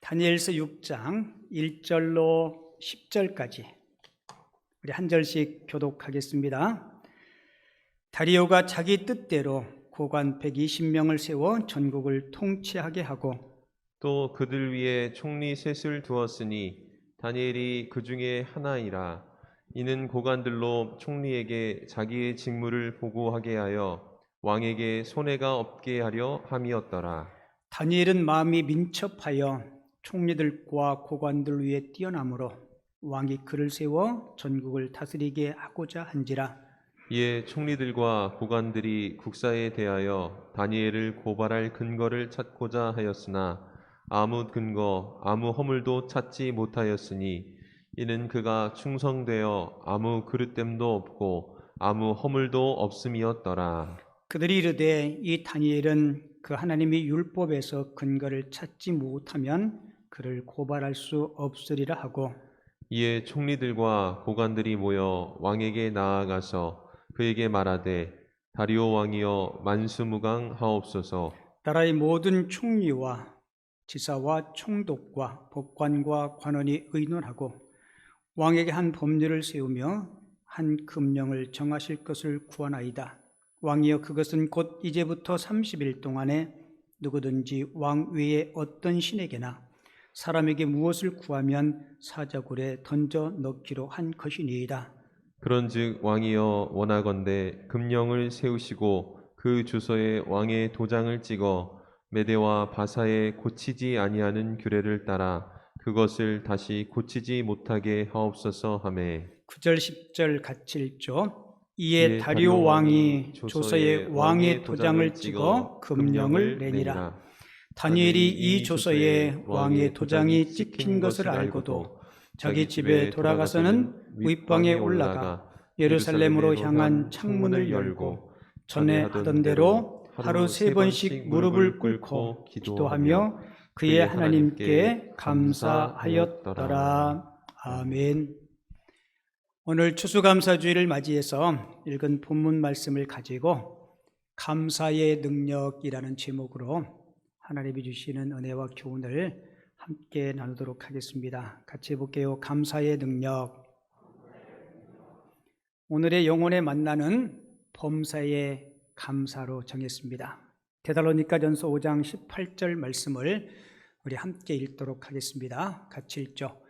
다니엘서 6장 1절로 10절까지 우리 한 절씩 교독하겠습니다. 다리오가 자기 뜻대로 고관 120명을 세워 전국을 통치하게 하고 또 그들 위에 총리 셋을 두었으니 다니엘이 그 중에 하나이라. 이는 고관들로 총리에게 자기의 직무를 보고하게 하여 왕에게 손해가 없게 하려 함이었더라. 다니엘은 마음이 민첩하여 총리들과 고관들 위에 뛰어나므로 왕이 그를 세워 전국을 다스리게 하고자 한지라. 이에 총리들과 고관들이 국사에 대하여 다니엘을 고발할 근거를 찾고자 하였으나 아무 근거, 아무 허물도 찾지 못하였으니 이는 그가 충성되어 아무 그릇됨도 없고 아무 허물도 없음이었더라. 그들이 이르되 이 다니엘은 그 하나님이 율법에서 근거를 찾지 못하면 그를 고발할 수 없으리라 하고 이에 총리들과 고관들이 모여 왕에게 나아가서 그에게 말하되 다리오 왕이여 만수무강하옵소서. 나라의 모든 총리와 지사와 총독과 법관과 관원이 의논하고 왕에게 한 법률을 세우며 한 금령을 정하실 것을 구하나이다. 왕이여 그것은 곧 이제부터 30일 동안에 누구든지 왕 외에 어떤 신에게나 사람에게 무엇을 구하면 사자굴에 던져 넣기로 한 것이니이다. 그런즉 왕이여 원하건대 금령을 세우시고 그 주소에 왕의 도장을 찍어 메대와 바사에 고치지 아니하는 규례를 따라 그것을 다시 고치지 못하게 하옵소서 하매 9절 10절 같이 읽죠. 이에 다리오 왕이 조서에 왕의 도장을 찍어 금령을 내니라. 다니엘이 이 조서에 왕의 도장이 찍힌 것을 알고도 자기 집에 돌아가서는 윗방에 올라가 예루살렘으로 향한 창문을 열고 전에 하던 대로 하루 3번씩 무릎을 꿇고 기도하며 그의 하나님께 감사하였더라. 아멘. 오늘 추수감사주일을 맞이해서 읽은 본문 말씀을 가지고 감사의 능력이라는 제목으로 하나님이 주시는 은혜와 교훈을 함께 나누도록 하겠습니다. 같이 해볼게요. 감사의 능력. 오늘의 영혼의 만나는 범사의 감사로 정했습니다. 데살로니가전서 5장 18절 말씀을 우리 함께 읽도록 하겠습니다. 같이 읽죠.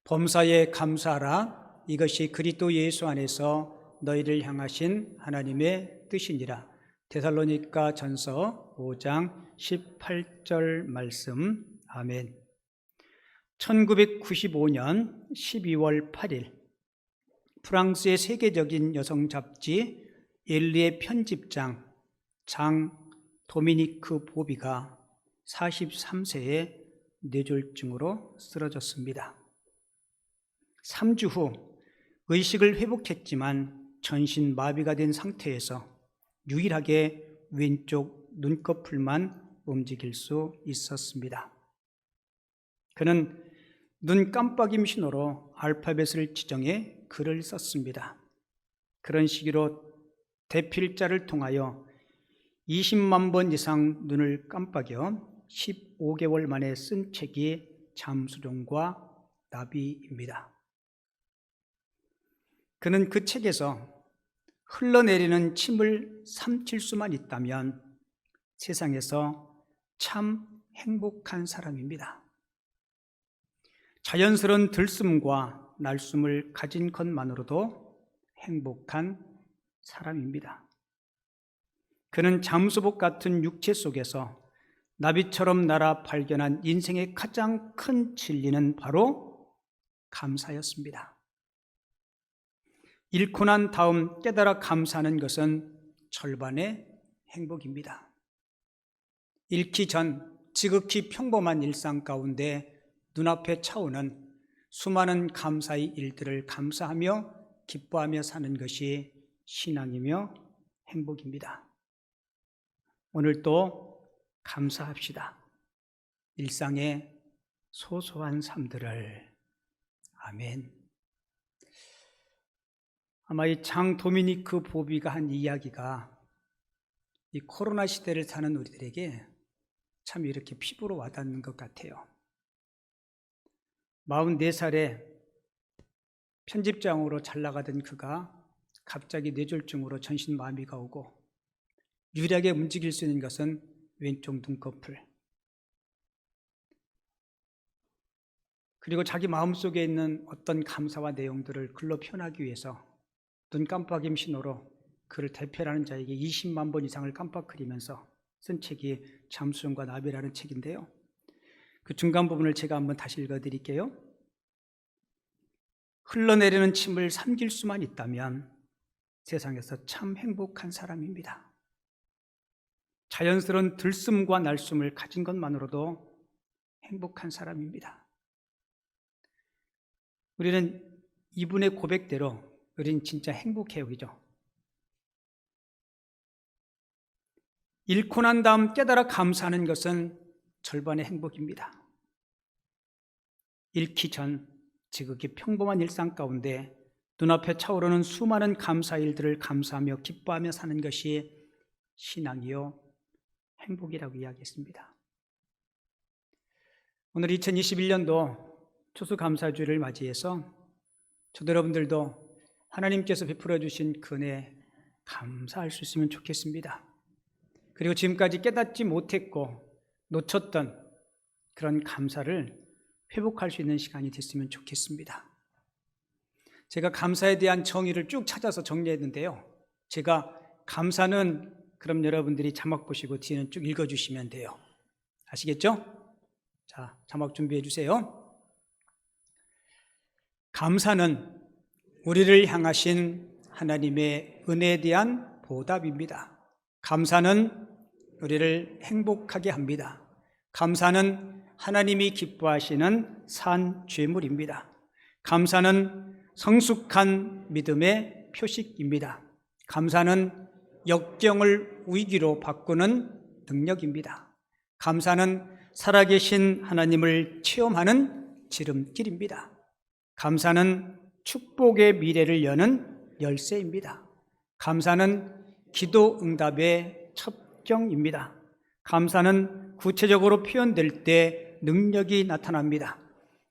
범사에 감사하라. 이것이 그리스도 예수 안에서 너희를 향하신 하나님의 뜻이니라. 데살로니가전서 5장 18절 말씀. 아멘. 1995년 12월 8일 프랑스의 세계적인 여성 잡지 엘리의 편집장 장 도미니크 보비가 43세에 뇌졸중으로 쓰러졌습니다. 3주 후 의식을 회복했지만 전신 마비가 된 상태에서 유일하게 왼쪽 눈꺼풀만 움직일 수 있었습니다. 그는 눈 깜빡임 신호로 알파벳을 지정해 글을 썼습니다. 그런 시기로 대필자를 통하여 20만 번 이상 눈을 깜빡여 15개월 만에 쓴 책이 잠수정과 나비입니다. 그는 그 책에서 흘러내리는 침을 삼킬 수만 있다면 세상에서 참 행복한 사람입니다. 자연스러운 들숨과 날숨을 가진 것만으로도 행복한 사람입니다. 그는 잠수복 같은 육체 속에서 나비처럼 날아 발견한 인생의 가장 큰 진리는 바로 감사였습니다. 잃고 난 다음 깨달아 감사하는 것은 절반의 행복입니다. 잃기 전 지극히 평범한 일상 가운데 눈앞에 차오는 수많은 감사의 일들을 감사하며 기뻐하며 사는 것이 신앙이며 행복입니다. 오늘도 감사합시다. 일상의 소소한 삶들을. 아멘. 아마 이 장 도미니크 보비가 한 이야기가 이 코로나 시대를 사는 우리들에게 참 이렇게 피부로 와닿는 것 같아요. 44살에 편집장으로 잘 나가던 그가 갑자기 뇌졸중으로 전신마비가 오고 유일하게 움직일 수 있는 것은 왼쪽 눈꺼풀. 그리고 자기 마음속에 있는 어떤 감사와 내용들을 글로 표현하기 위해서 눈 깜빡임 신호로 그를 대표하는 자에게 20만 번 이상을 깜빡거리면서 쓴 책이 잠수정과 나비라는 책인데요. 그 중간 부분을 제가 한번 다시 읽어드릴게요. 흘러내리는 침을 삼킬 수만 있다면 세상에서 참 행복한 사람입니다. 자연스러운 들숨과 날숨을 가진 것만으로도 행복한 사람입니다. 우리는 이분의 고백대로 우리는 진짜 행복해요, 그죠? 잃고 난 다음 깨달아 감사하는 것은 절반의 행복입니다. 잃기 전 지극히 평범한 일상 가운데 눈앞에 차오르는 수많은 감사 일들을 감사하며 기뻐하며 사는 것이 신앙이요 행복이라고 이야기했습니다. 오늘 2021년도 추수감사주를 맞이해서 저도 여러분들도 하나님께서 베풀어 주신 그 은혜 감사할 수 있으면 좋겠습니다. 그리고 지금까지 깨닫지 못했고 놓쳤던 그런 감사를 회복할 수 있는 시간이 됐으면 좋겠습니다. 제가 감사에 대한 정의를 쭉 찾아서 정리했는데요. 제가 감사는 그럼 여러분들이 자막 보시고 뒤에는 쭉 읽어주시면 돼요. 아시겠죠? 자, 자막 준비해 주세요. 감사는 우리를 향하신 하나님의 은혜에 대한 보답입니다. 감사는 우리를 행복하게 합니다. 감사는 하나님이 기뻐하시는 산 죄물입니다. 감사는 성숙한 믿음의 표식입니다. 감사는 역경을 위기로 바꾸는 능력입니다. 감사는 살아계신 하나님을 체험하는 지름길입니다. 감사는 축복의 미래를 여는 열쇠입니다. 감사는 기도 응답의 첩경입니다. 감사는 구체적으로 표현될 때 능력이 나타납니다.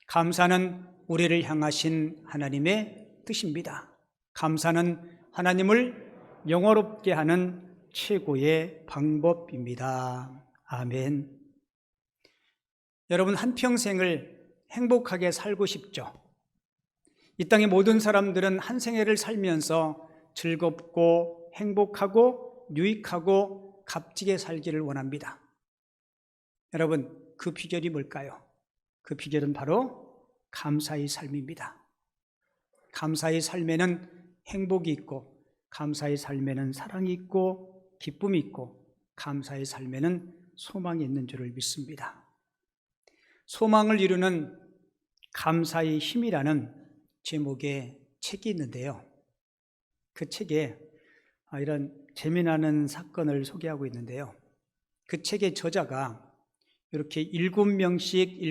감사는 우리를 향하신 하나님의 뜻입니다. 감사는 하나님을 영화롭게 하는 최고의 방법입니다. 아멘. 여러분 한평생을 행복하게 살고 싶죠? 이 땅의 모든 사람들은 한 생애를 살면서 즐겁고 행복하고 유익하고 값지게 살기를 원합니다. 여러분 그 비결이 뭘까요? 그 비결은 바로 감사의 삶입니다. 감사의 삶에는 행복이 있고 감사의 삶에는 사랑이 있고 기쁨이 있고 감사의 삶에는 소망이 있는 줄을 믿습니다. 소망을 이루는 감사의 힘이라는 제목의 책이 있는데요. 그 책에 이런 재미나는 사건을 소개하고 있는데요. 그 책의 저자가 이렇게 7명씩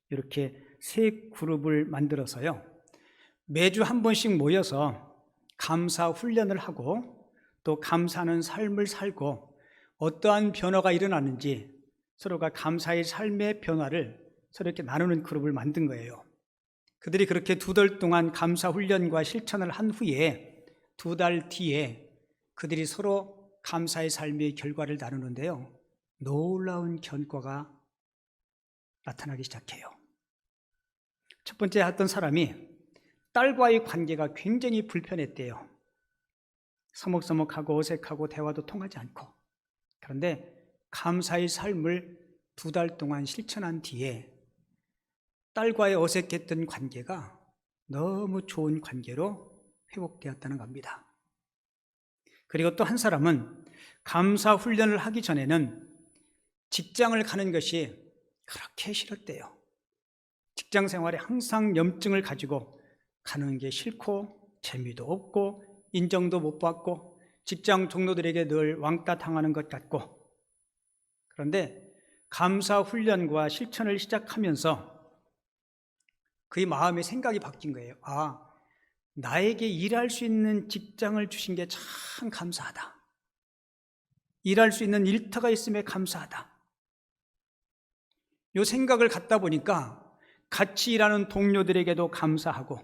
이렇게 세 그룹을 만들어서요. 매주 한 번씩 모여서 감사 훈련을 하고 또 감사하는 삶을 살고 어떠한 변화가 일어나는지 서로가 감사의 삶의 변화를 서로 이렇게 나누는 그룹을 만든 거예요. 그들이 그렇게 2달 동안 감사 훈련과 실천을 한 후에 2달 뒤에 그들이 서로 감사의 삶의 결과를 나누는데요. 놀라운 결과가 나타나기 시작해요. 첫 번째 했던 사람이 딸과의 관계가 굉장히 불편했대요. 서먹서먹하고 어색하고 대화도 통하지 않고. 그런데 감사의 삶을 2달 동안 실천한 뒤에 딸과의 어색했던 관계가 너무 좋은 관계로 회복되었다는 겁니다. 그리고 또 한 사람은 감사 훈련을 하기 전에는 직장을 가는 것이 그렇게 싫었대요. 직장 생활에 항상 염증을 가지고 가는 게 싫고 재미도 없고 인정도 못 받고 직장 동료들에게 늘 왕따 당하는 것 같고. 그런데 감사 훈련과 실천을 시작하면서 그의 마음의 생각이 바뀐 거예요. 나에게 일할 수 있는 직장을 주신 게 참 감사하다. 일할 수 있는 일터가 있음에 감사하다. 이 생각을 갖다 보니까 같이 일하는 동료들에게도 감사하고,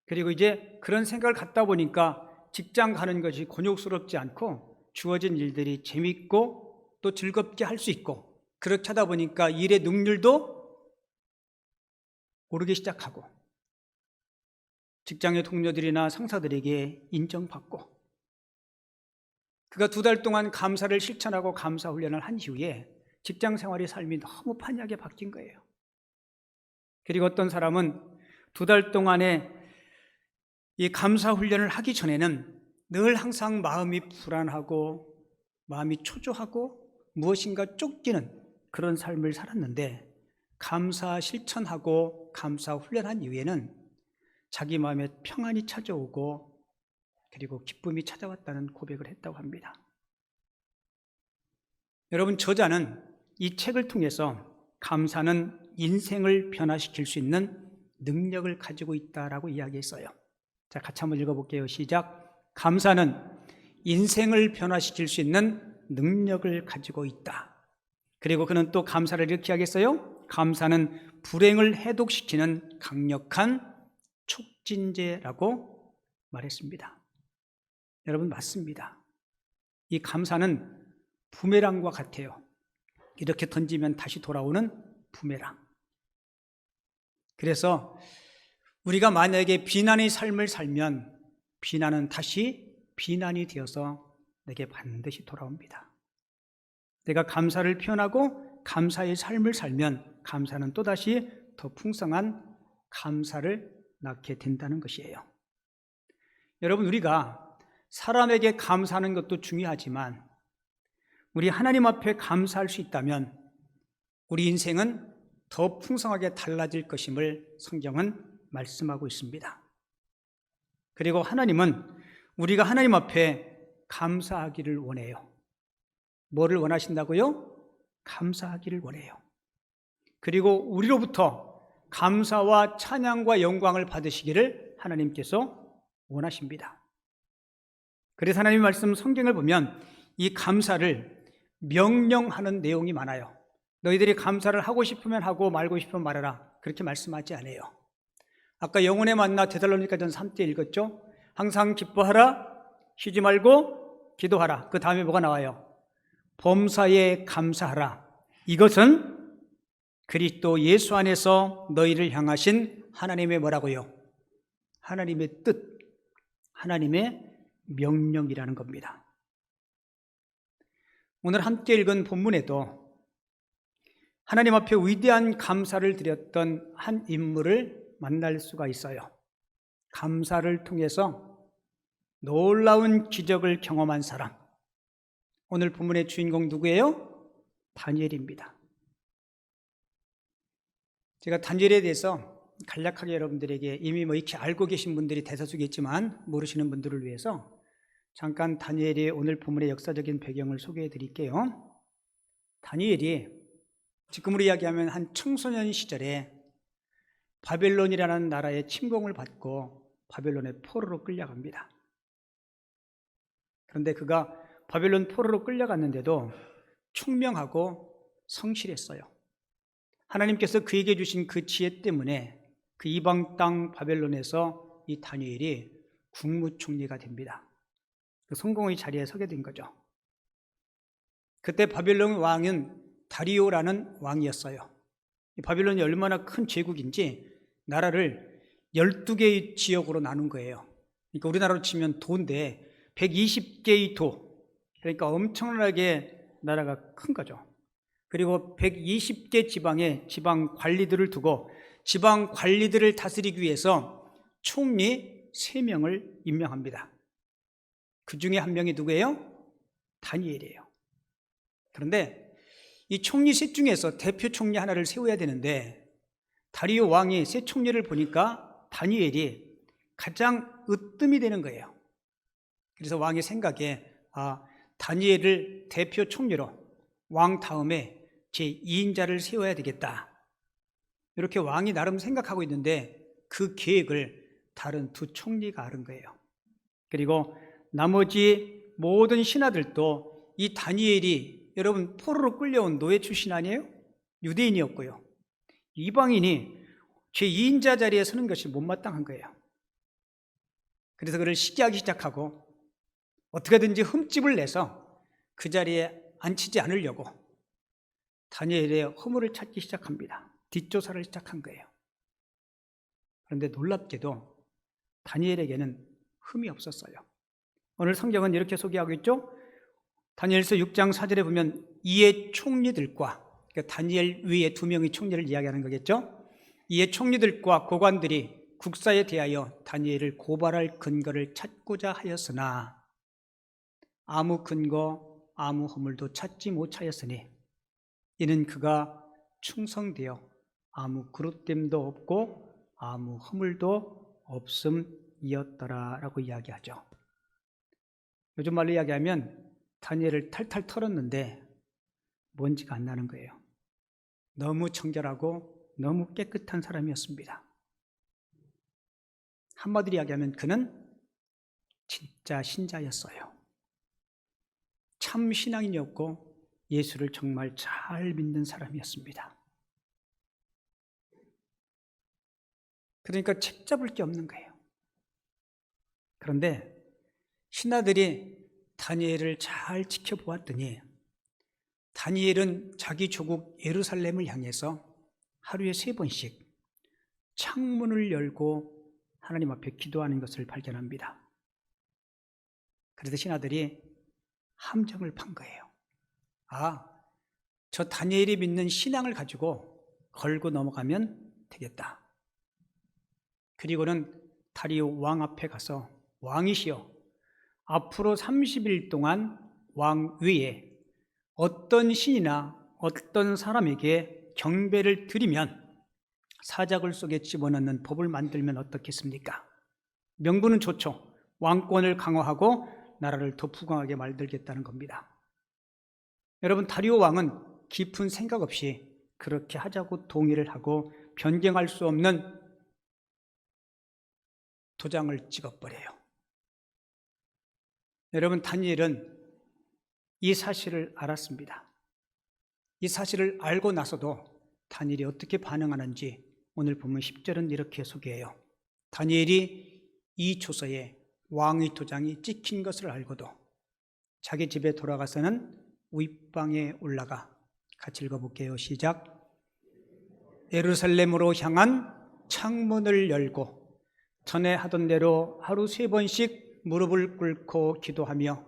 그리고 이제 그런 생각을 갖다 보니까 직장 가는 것이 곤욕스럽지 않고 주어진 일들이 재밌고 또 즐겁게 할 수 있고, 그렇게 하다 보니까 일의 능률도 오르기 시작하고 직장의 동료들이나 상사들에게 인정받고, 그가 2달 동안 감사를 실천하고 감사 훈련을 한 이후에 직장 생활의 삶이 너무 판이하게 바뀐 거예요. 그리고 어떤 사람은 2달 동안에 이 감사 훈련을 하기 전에는 늘 항상 마음이 불안하고 마음이 초조하고 무엇인가 쫓기는 그런 삶을 살았는데, 감사 실천하고 감사 훈련한 이후에는 자기 마음에 평안이 찾아오고 그리고 기쁨이 찾아왔다는 고백을 했다고 합니다. 여러분, 저자는 이 책을 통해서 감사는 인생을 변화시킬 수 있는 능력을 가지고 있다라고 이야기했어요. 자, 같이 한번 읽어볼게요. 시작. 감사는 인생을 변화시킬 수 있는 능력을 가지고 있다. 그리고 그는 또 감사를 이렇게 하겠어요? 감사는 불행을 해독시키는 강력한 촉진제라고 말했습니다. 여러분, 맞습니다. 이 감사는 부메랑과 같아요. 이렇게 던지면 다시 돌아오는 부메랑. 그래서 우리가 만약에 비난의 삶을 살면 비난은 다시 비난이 되어서 내게 반드시 돌아옵니다. 내가 감사를 표현하고 감사의 삶을 살면 감사는 또다시 더 풍성한 감사를 낳게 된다는 것이에요. 여러분, 우리가 사람에게 감사하는 것도 중요하지만 우리 하나님 앞에 감사할 수 있다면 우리 인생은 더 풍성하게 달라질 것임을 성경은 말씀하고 있습니다. 그리고 하나님은 우리가 하나님 앞에 감사하기를 원해요. 뭐를 원하신다고요? 감사하기를 원해요. 그리고 우리로부터 감사와 찬양과 영광을 받으시기를 하나님께서 원하십니다. 그래서 하나님의 말씀 성경을 보면 이 감사를 명령하는 내용이 많아요. 너희들이 감사를 하고 싶으면 하고 말고 싶으면 말하라, 그렇게 말씀하지 않아요. 아까 영혼의 만나 데살로니가전 3때 읽었죠? 항상 기뻐하라, 쉬지 말고 기도하라. 그 다음에 뭐가 나와요? 범사에 감사하라. 이것은 그리스도 예수 안에서 너희를 향하신 하나님의 뭐라고요? 하나님의 뜻, 하나님의 명령이라는 겁니다. 오늘 함께 읽은 본문에도 하나님 앞에 위대한 감사를 드렸던 한 인물을 만날 수가 있어요. 감사를 통해서 놀라운 기적을 경험한 사람. 오늘 본문의 주인공 누구예요? 다니엘입니다. 제가 다니엘에 대해서 간략하게 여러분들에게 이미 이렇게 알고 계신 분들이 대다수겠지만 모르시는 분들을 위해서 잠깐 다니엘의 오늘 본문의 역사적인 배경을 소개해 드릴게요. 다니엘이 지금으로 이야기하면 한 청소년 시절에 바벨론이라는 나라의 침공을 받고 바벨론의 포로로 끌려갑니다. 그런데 그가 바벨론 포로로 끌려갔는데도 총명하고 성실했어요. 하나님께서 그에게 주신 그 지혜 때문에 그 이방 땅 바벨론에서 이 다니엘이 국무총리가 됩니다. 그 성공의 자리에 서게 된 거죠. 그때 바벨론 왕은 다리오라는 왕이었어요. 이 바벨론이 얼마나 큰 제국인지 나라를 12개의 지역으로 나눈 거예요. 그러니까 우리나라로 치면 도인데 120개의 도, 그러니까 엄청나게 나라가 큰 거죠. 그리고 120개 지방에 지방 관리들을 두고 지방 관리들을 다스리기 위해서 총리 3명을 임명합니다. 그 중에 한 명이 누구예요? 다니엘이에요. 그런데 이 총리 셋 중에서 대표 총리 하나를 세워야 되는데 다리오 왕이 세 총리를 보니까 다니엘이 가장 으뜸이 되는 거예요. 그래서 왕의 생각에 다니엘을 대표 총리로 왕 다음에 제2인자를 세워야 되겠다, 이렇게 왕이 나름 생각하고 있는데 그 계획을 다른 두 총리가 알은 거예요. 그리고 나머지 모든 신하들도 이 다니엘이 여러분 포로로 끌려온 노예 출신 아니에요? 유대인이었고요. 이방인이 제2인자 자리에 서는 것이 못마땅한 거예요. 그래서 그를 시기하기 시작하고 어떻게든지 흠집을 내서 그 자리에 앉히지 않으려고 다니엘의 허물을 찾기 시작합니다. 뒷조사를 시작한 거예요. 그런데 놀랍게도 다니엘에게는 흠이 없었어요. 오늘 성경은 이렇게 소개하고 있죠. 다니엘서 6장 4절에 보면 이에 총리들과, 그러니까 다니엘 위에 2명의 총리를 이야기하는 거겠죠. 이에 총리들과 고관들이 국사에 대하여 다니엘을 고발할 근거를 찾고자 하였으나 아무 근거, 아무 허물도 찾지 못하였으니 이는 그가 충성되어 아무 그릇됨도 없고 아무 허물도 없음이었더라라고 이야기하죠. 요즘 말로 이야기하면 다니엘을 탈탈 털었는데 먼지가 안 나는 거예요. 너무 청결하고 너무 깨끗한 사람이었습니다. 한마디로 이야기하면 그는 진짜 신자였어요. 참 신앙인이었고 예수를 정말 잘 믿는 사람이었습니다. 그러니까 책 잡을 게 없는 거예요. 그런데 신하들이 다니엘을 잘 지켜보았더니 다니엘은 자기 조국 예루살렘을 향해서 하루에 3번씩 창문을 열고 하나님 앞에 기도하는 것을 발견합니다. 그래서 신하들이 함정을 판 거예요. 저 다니엘이 믿는 신앙을 가지고 걸고 넘어가면 되겠다. 그리고는 다리오 왕 앞에 가서 왕이시여, 앞으로 30일 동안 왕 위에 어떤 신이나 어떤 사람에게 경배를 드리면 사자굴 속에 집어넣는 법을 만들면 어떻겠습니까? 명분은 좋죠. 왕권을 강화하고 나라를 더 부강하게 만들겠다는 겁니다. 여러분, 다리오 왕은 깊은 생각 없이 그렇게 하자고 동의를 하고 변경할 수 없는 도장을 찍어버려요. 여러분, 다니엘은 이 사실을 알았습니다. 이 사실을 알고 나서도 다니엘이 어떻게 반응하는지 오늘 보면 10절은 이렇게 소개해요. 다니엘이 이 조서에 왕의 도장이 찍힌 것을 알고도 자기 집에 돌아가서는 윗방에 올라가, 같이 읽어볼게요. 시작. 예루살렘으로 향한 창문을 열고 전에 하던 대로 하루 3번씩 무릎을 꿇고 기도하며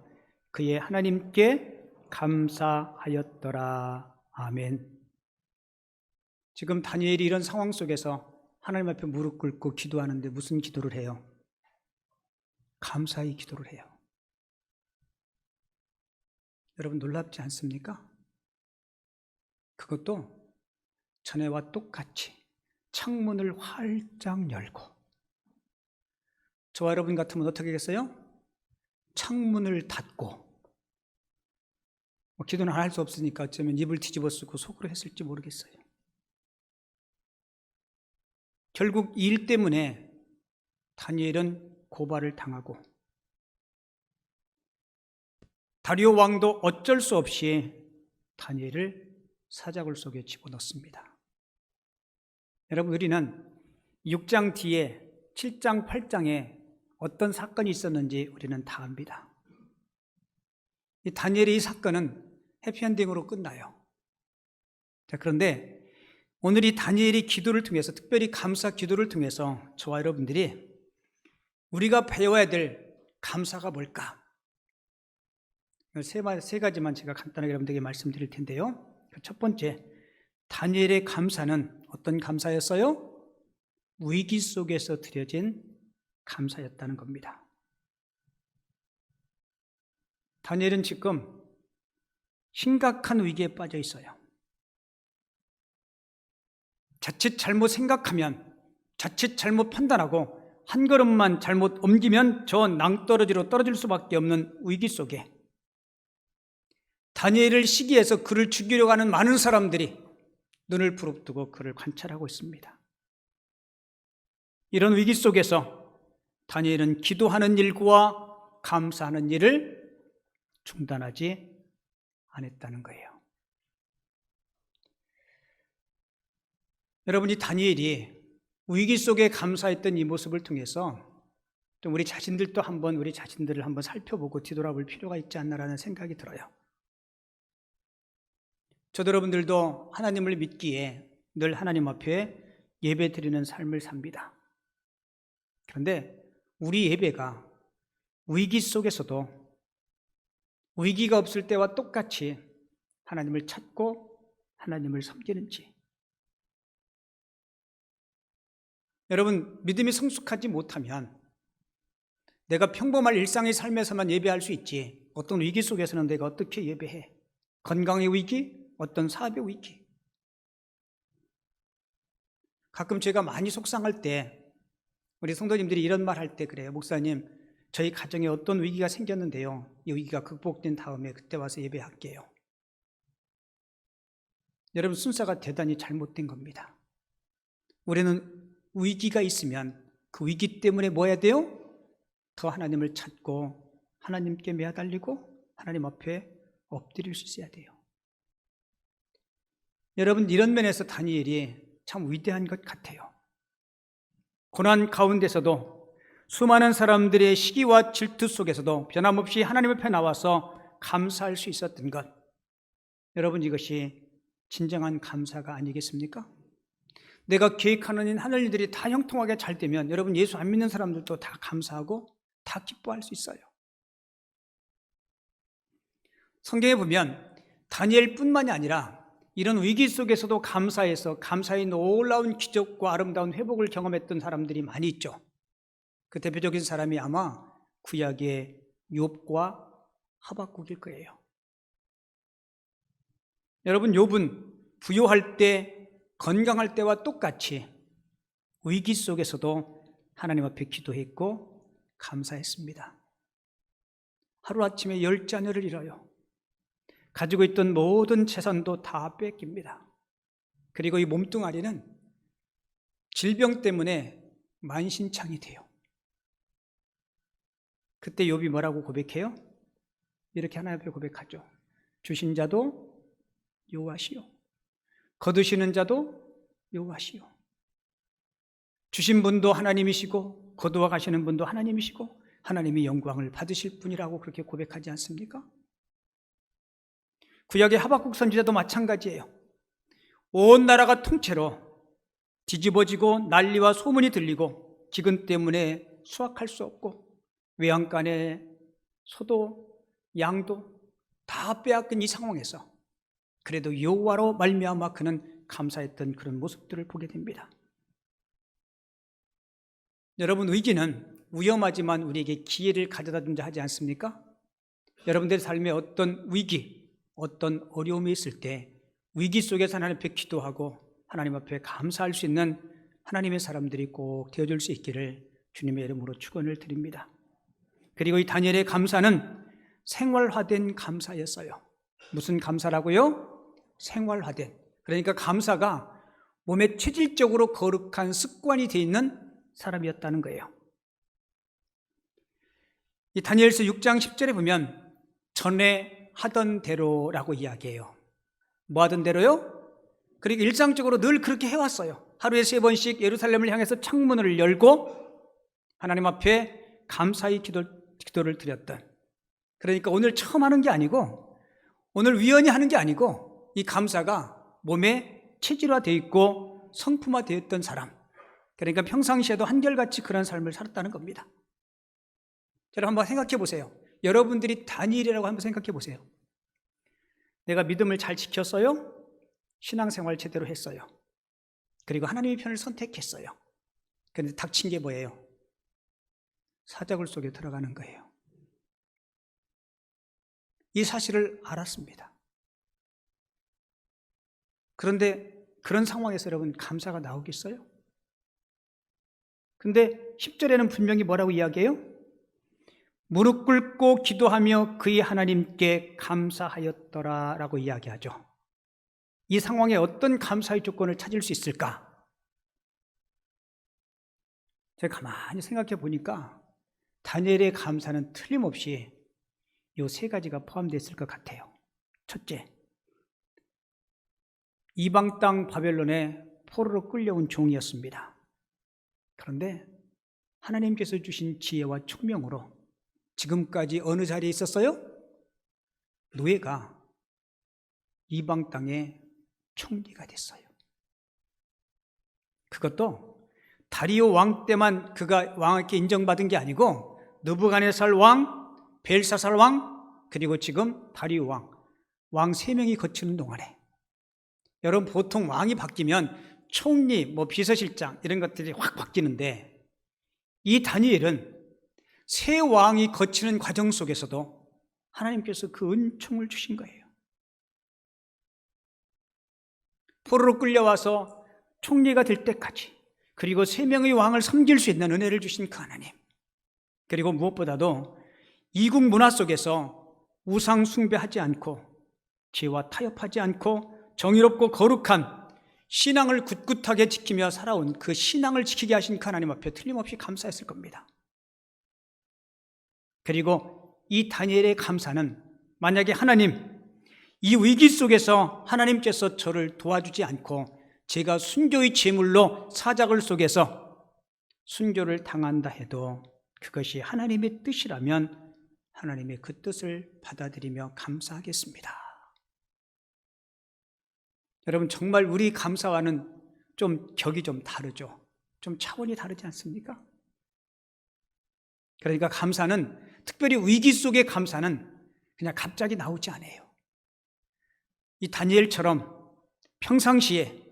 그의 하나님께 감사하였더라. 아멘. 지금 다니엘이 이런 상황 속에서 하나님 앞에 무릎 꿇고 기도하는데 무슨 기도를 해요? 감사의 기도를 해요. 여러분, 놀랍지 않습니까? 그것도 전에와 똑같이 창문을 활짝 열고. 저와 여러분 같으면 어떻게 하겠어요? 창문을 닫고, 기도는 할 수 없으니까 어쩌면 입을 뒤집어 쓰고 속으로 했을지 모르겠어요. 결국 이 일 때문에 다니엘은 고발을 당하고 다리오 왕도 어쩔 수 없이 다니엘을 사자굴 속에 집어넣습니다. 여러분, 우리는 6장 뒤에 7장, 8장에 어떤 사건이 있었는지 우리는 다 압니다. 이 다니엘의 이 사건은 해피엔딩으로 끝나요. 자, 그런데 오늘 이 다니엘이 기도를 통해서, 특별히 감사 기도를 통해서 저와 여러분들이 우리가 배워야 될 감사가 뭘까? 세 가지만 제가 간단하게 여러분들에게 말씀드릴 텐데요. 첫 번째, 다니엘의 감사는 어떤 감사였어요? 위기 속에서 드려진 감사였다는 겁니다. 다니엘은 지금 심각한 위기에 빠져 있어요. 자칫 잘못 생각하면, 자칫 잘못 판단하고 한 걸음만 잘못 옮기면 저 낭떠러지로 떨어질 수밖에 없는 위기 속에 다니엘을 시기해서 그를 죽이려고 하는 많은 사람들이 눈을 부릅뜨고 그를 관찰하고 있습니다. 이런 위기 속에서 다니엘은 기도하는 일과 감사하는 일을 중단하지 않았다는 거예요. 여러분이 다니엘이 위기 속에 감사했던 이 모습을 통해서 좀 우리 자신들도 한번 우리 자신들을 한번 살펴보고 뒤돌아볼 필요가 있지 않나라는 생각이 들어요. 저도 여러분들도 하나님을 믿기에 늘 하나님 앞에 예배 드리는 삶을 삽니다. 그런데 우리 예배가 위기 속에서도 위기가 없을 때와 똑같이 하나님을 찾고 하나님을 섬기는지, 여러분 믿음이 성숙하지 못하면 내가 평범한 일상의 삶에서만 예배할 수 있지 어떤 위기 속에서는 내가 어떻게 예배해? 건강의 위기, 어떤 사업의 위기. 가끔 제가 많이 속상할 때 우리 성도님들이 이런 말 할 때 그래요. 목사님, 저희 가정에 어떤 위기가 생겼는데요, 이 위기가 극복된 다음에 그때 와서 예배할게요. 여러분, 순서가 대단히 잘못된 겁니다. 우리는 위기가 있으면 그 위기 때문에 뭐 해야 돼요? 더 하나님을 찾고 하나님께 매달리고 하나님 앞에 엎드릴 수 있어야 돼요. 여러분, 이런 면에서 다니엘이 참 위대한 것 같아요. 고난 가운데서도 수많은 사람들의 시기와 질투 속에서도 변함없이 하나님 앞에 나와서 감사할 수 있었던 것, 여러분, 이것이 진정한 감사가 아니겠습니까? 내가 계획하는 하늘 일들이 다 형통하게 잘 되면 여러분, 예수 안 믿는 사람들도 다 감사하고 다 기뻐할 수 있어요. 성경에 보면 다니엘뿐만이 아니라 이런 위기 속에서도 감사해서 감사의 놀라운 기적과 아름다운 회복을 경험했던 사람들이 많이 있죠. 그 대표적인 사람이 아마 구약의 욥과 하박국일 거예요. 여러분, 욥은 부유할 때, 건강할 때와 똑같이 위기 속에서도 하나님 앞에 기도했고 감사했습니다. 하루아침에 10자녀를 잃어요. 가지고 있던 모든 재산도 다 뺏깁니다. 그리고 이 몸뚱아리는 질병 때문에 만신창이 돼요. 그때 욥이 뭐라고 고백해요? 이렇게 하나님 앞에 고백하죠. 주신 자도 여호와시요, 거두시는 자도 여호와시요. 주신 분도 하나님이시고 거두어 가시는 분도 하나님이시고 하나님이 영광을 받으실 분이라고 그렇게 고백하지 않습니까? 구약의 하박국 선지자도 마찬가지예요. 온 나라가 통째로 뒤집어지고 난리와 소문이 들리고 기근 때문에 수확할 수 없고 외양간에 소도 양도 다 빼앗긴 이 상황에서 그래도 여호와로 말미암아 그는 감사했던 그런 모습들을 보게 됩니다. 여러분, 위기는 위험하지만 우리에게 기회를 가져다 준다 하지 않습니까? 여러분들의 삶에 어떤 위기, 어떤 어려움이 있을 때 위기 속에서 하나님 앞에 기도하고 하나님 앞에 감사할 수 있는 하나님의 사람들이 꼭 되어줄 수 있기를 주님의 이름으로 축원을 드립니다. 그리고 이 다니엘의 감사는 생활화된 감사였어요. 무슨 감사라고요? 생활화된. 그러니까 감사가 몸에 체질적으로 거룩한 습관이 되어 있는 사람이었다는 거예요. 이 다니엘서 6장 10절에 보면 전에 하던 대로라고 이야기해요. 뭐 하던 대로요? 그리고 일상적으로 늘 그렇게 해왔어요. 하루에 3번씩 예루살렘을 향해서 창문을 열고 하나님 앞에 감사의 기도를 드렸던. 그러니까 오늘 처음 하는 게 아니고 오늘 우연히 하는 게 아니고 이 감사가 몸에 체질화되어 있고 성품화되어 있던 사람, 그러니까 평상시에도 한결같이 그런 삶을 살았다는 겁니다. 여러분 한번 생각해 보세요. 여러분들이 다니엘이라고 한번 생각해 보세요. 내가 믿음을 잘 지켰어요? 신앙생활 제대로 했어요. 그리고 하나님의 편을 선택했어요. 그런데 닥친 게 뭐예요? 사자굴 속에 들어가는 거예요. 이 사실을 알았습니다. 그런데 그런 상황에서 여러분 감사가 나오겠어요? 근데 10절에는 분명히 뭐라고 이야기해요? 무릎 꿇고 기도하며 그의 하나님께 감사하였더라 라고 이야기하죠. 이 상황에 어떤 감사의 조건을 찾을 수 있을까? 제가 가만히 생각해 보니까 다니엘의 감사는 틀림없이 이 3가지가 포함되어 있을 것 같아요. 첫째, 이방 땅 바벨론에 포로로 끌려온 종이었습니다. 그런데 하나님께서 주신 지혜와 총명으로 지금까지 어느 자리에 있었어요? 노예가 이방 땅의 총리가 됐어요. 그것도 다리오 왕 때만 그가 왕에게 인정받은 게 아니고 느부갓네살 왕, 벨사살 왕, 그리고 지금 다리오 왕 3명이 거치는 동안에, 여러분 보통 왕이 바뀌면 총리, 비서실장 이런 것들이 확 바뀌는데, 이 다니엘은 새 왕이 거치는 과정 속에서도 하나님께서 그 은총을 주신 거예요. 포로로 끌려와서 총리가 될 때까지, 그리고 3명의 왕을 섬길 수 있는 은혜를 주신 그 하나님, 그리고 무엇보다도 이국 문화 속에서 우상 숭배하지 않고 죄와 타협하지 않고 정의롭고 거룩한 신앙을 굳굳하게 지키며 살아온 그 신앙을 지키게 하신 그 하나님 앞에 틀림없이 감사했을 겁니다. 그리고 이 다니엘의 감사는, 만약에 하나님, 이 위기 속에서 하나님께서 저를 도와주지 않고 제가 순교의 제물로 사자굴 속에서 순교를 당한다 해도 그것이 하나님의 뜻이라면 하나님의 그 뜻을 받아들이며 감사하겠습니다. 여러분, 정말 우리 감사와는 좀 격이 좀 다르죠. 좀 차원이 다르지 않습니까? 그러니까 감사는, 특별히 위기 속의 감사는 그냥 갑자기 나오지 않아요. 이 다니엘처럼 평상시에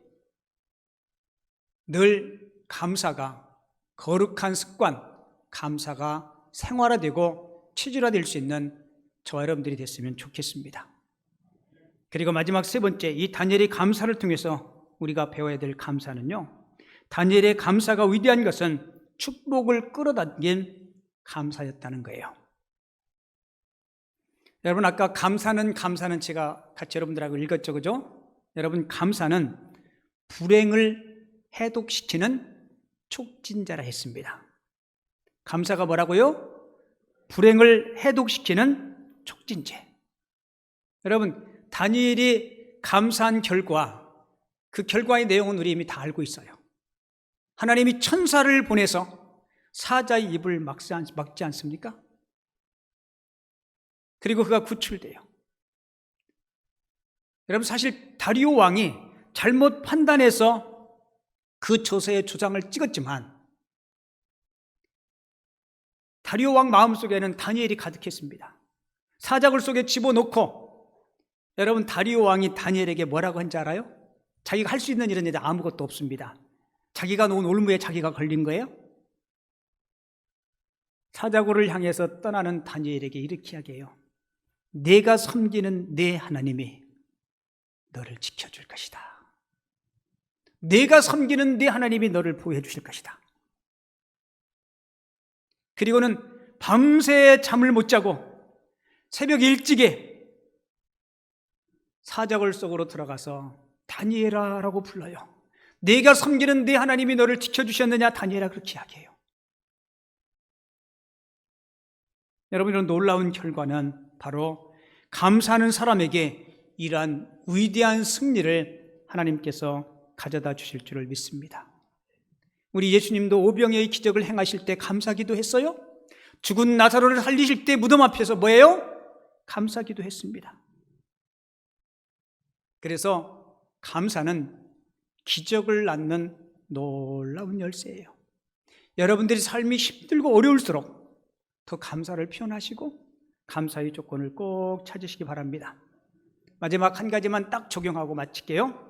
늘 감사가 거룩한 습관, 감사가 생활화되고 체질화될 수 있는 저와 여러분들이 됐으면 좋겠습니다. 그리고 마지막 3번째, 이 다니엘의 감사를 통해서 우리가 배워야 될 감사는요, 다니엘의 감사가 위대한 것은 축복을 끌어당긴 감사였다는 거예요. 여러분, 아까 감사는 제가 같이 여러분들하고 읽었죠, 그죠? 여러분, 감사는 불행을 해독시키는 촉진자라 했습니다. 감사가 뭐라고요? 불행을 해독시키는 촉진제. 여러분, 다니엘이 감사한 결과, 그 결과의 내용은 우리 이미 다 알고 있어요. 하나님이 천사를 보내서 사자의 입을 막지 않습니까? 그리고 그가 구출돼요. 여러분, 사실 다리오 왕이 잘못 판단해서 그 조서의 조장을 찍었지만 다리오 왕 마음속에는 다니엘이 가득했습니다. 사자굴 속에 집어넣고, 여러분, 다리오 왕이 다니엘에게 뭐라고 한지 알아요? 자기가 할 수 있는 일은 이제 아무것도 없습니다. 자기가 놓은 올무에 자기가 걸린 거예요? 사자굴을 향해서 떠나는 다니엘에게 이렇게 이야기해요. 내가 섬기는 내 하나님이 너를 지켜줄 것이다. 내가 섬기는 내 하나님이 너를 보호해 주실 것이다. 그리고는 밤새 잠을 못 자고 새벽 일찍에 사자굴 속으로 들어가서 다니엘아 라고 불러요. 내가 섬기는 내 하나님이 너를 지켜주셨느냐, 다니엘아, 그렇게 이야기해요. 여러분, 이런 놀라운 결과는 바로 감사하는 사람에게 이러한 위대한 승리를 하나님께서 가져다 주실 줄을 믿습니다. 우리 예수님도 오병이의 기적을 행하실 때 감사기도 했어요. 죽은 나사로를 살리실 때 무덤 앞에서 뭐예요? 감사기도 했습니다. 그래서 감사는 기적을 낳는 놀라운 열쇠예요. 여러분들이 삶이 힘들고 어려울수록 더 감사를 표현하시고 감사의 조건을 꼭 찾으시기 바랍니다. 마지막 한 가지만 딱 적용하고 마칠게요.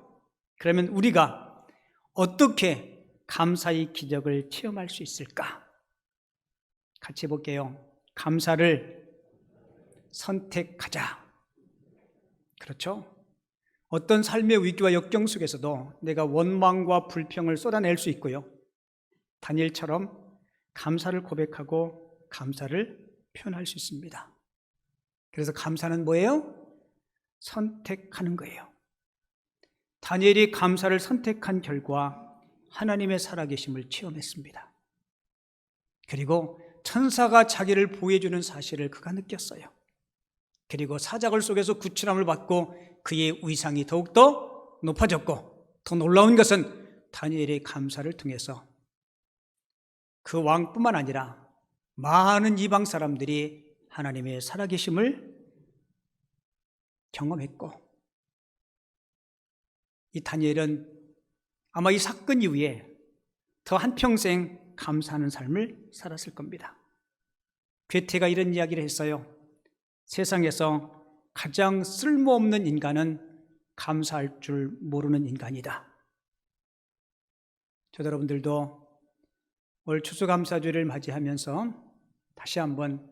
그러면 우리가 어떻게 감사의 기적을 체험할 수 있을까? 같이 볼게요. 감사를 선택하자. 그렇죠? 어떤 삶의 위기와 역경 속에서도 내가 원망과 불평을 쏟아낼 수 있고요. 다니엘처럼 감사를 고백하고 감사를 표현할 수 있습니다. 그래서 감사는 뭐예요? 선택하는 거예요. 다니엘이 감사를 선택한 결과 하나님의 살아계심을 체험했습니다. 그리고 천사가 자기를 보호해주는 사실을 그가 느꼈어요. 그리고 사자굴 속에서 구출함을 받고 그의 위상이 더욱더 높아졌고, 더 놀라운 것은 다니엘의 감사를 통해서 그 왕뿐만 아니라 많은 이방 사람들이 하나님의 살아계심을 경험했고, 이 다니엘은 아마 이 사건 이후에 더 한평생 감사하는 삶을 살았을 겁니다. 괴테가 이런 이야기를 했어요. 세상에서 가장 쓸모없는 인간은 감사할 줄 모르는 인간이다. 저도 여러분들도 올 추수감사주를 맞이하면서 다시 한번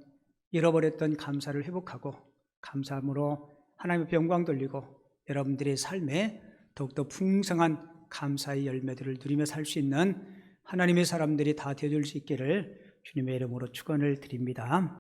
잃어버렸던 감사를 회복하고 감사함으로 하나님 앞에 영광 돌리고 여러분들의 삶에 더욱더 풍성한 감사의 열매들을 누리며 살 수 있는 하나님의 사람들이 다 되어줄 수 있기를 주님의 이름으로 축원을 드립니다.